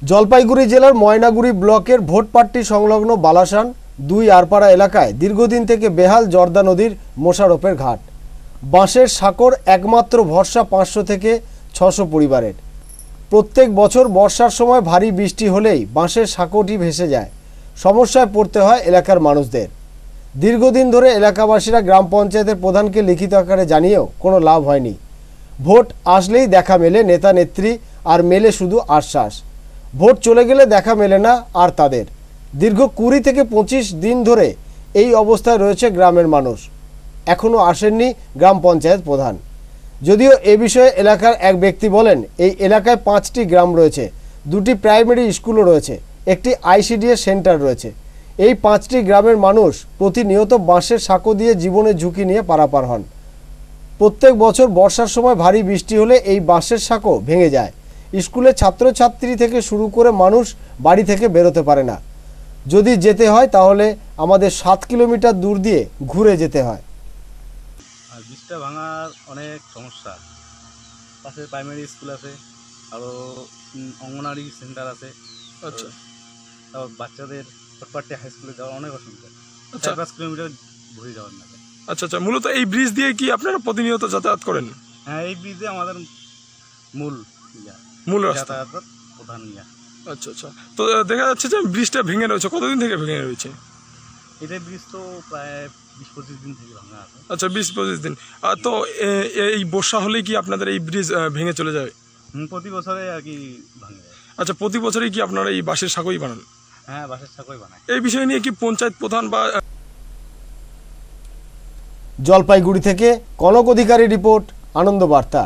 জলপাইগুড়ি জেলার ময়নাগুড়ি ব্লকের ভোটপাট্টি সংলগ্ন বালাসান 2 আরপাড়া এলাকায় দীর্ঘদিন থেকে বেহাল জর্দা নদীর মোশাররফের ঘাট। বাঁশের সাঁকোর একমাত্র ভরসা 500 থেকে 600 পরিবারের। প্রত্যেক বছর বর্ষার সময় ভারী বৃষ্টি হলেই বাঁশের সাঁকোটি ভেসে যায়। সমস্যায় পড়তে হয় এলাকার মানুষদের। দীর্ঘদিন ধরে এলাকাবাসীরা গ্রাম পঞ্চায়েতের প্রধানকে লিখিত আকারে জানিয়েও কোনো লাভ হয়নি। ভোট আসলেই দেখা মেলে নেতা নেত্রী, আর মেলে শুধু আশ্বাস। ভোট চলে গেলে দেখা মেলে না আর তাদের। দীর্ঘ 20 থেকে 25 দিন ধরে এই অবস্থায় রয়েছে গ্রামের মানুষ। এখনও আসেননি গ্রাম পঞ্চায়েত প্রধান। যদিও এ বিষয়ে এলাকার এক ব্যক্তি বলেন, এই এলাকায় 5টি গ্রাম রয়েছে, 2টি প্রাইমারি স্কুলও রয়েছে, একটি আইসিডিএস সেন্টার রয়েছে। এই 5টি গ্রামের মানুষ প্রতিনিয়ত বাঁশের সাঁকো দিয়ে জীবনের ঝুঁকি নিয়ে পারাপার হন। প্রত্যেক বছর বর্ষার সময় ভারী বৃষ্টি হলে এই বাঁশের সাঁকো ভেঙে যায়। স্কুলে ছাত্রছাত্রী থেকে শুরু করে মানুষ বাড়ি থেকে বেরোতে পারে না। যদি যেতে হয় তাহলে আমাদের 7 কিলোমিটার দূর দিয়ে ঘুরে যেতে হয়। আর বৃষ্টিটা ভাঙার অনেক সমস্যা। পাশে প্রাইমারি স্কুল আছে, আরও অঙ্গনারী সেন্টার আছে। আচ্ছা, তারপর বাচ্চাদের ভোটপাট্টি হাই স্কুলে যাওয়া অনেক অসুবিধা। আচ্ছা 4-5 কিলোমিটার ঘুরে যাওয়ার না। আচ্ছা আচ্ছা মূলত এই ব্রিজ দিয়ে কি আপনারা প্রতিনিয়ত যাতায়াত করেন? হ্যাঁ, এই ব্রিজে আমাদের মূল রাস্তা, যাতায়াতের প্রধান ইয়া। আচ্ছা আচ্ছা। তো দেখা যাচ্ছে যে ব্রিজটা ভেঙে রয়েছে, কতদিন থেকে ভেঙে রয়েছে? এটা ব্রিজ তো প্রায় 20-25 দিন থেকে ভাঙা আছে। আচ্ছা, 20-25 দিন। তো এই বর্ষা হলেই কি আপনাদের এই ব্রিজ ভেঙে চলে যাবে? প্রতি বছরে আর কি ভাঙে যায়। আচ্ছা, প্রতি বছরই কি আপনারা এই বাঁশের সাঁকোই বানান? হ্যাঁ, বাঁশের সাঁকোই বানায়। এই বিষয় নিয়ে কি পঞ্চায়েত প্রধান বা জলপাইগুড়ি থেকে কনক অধিকারী রিপোর্ট, আনন্দ বার্তা।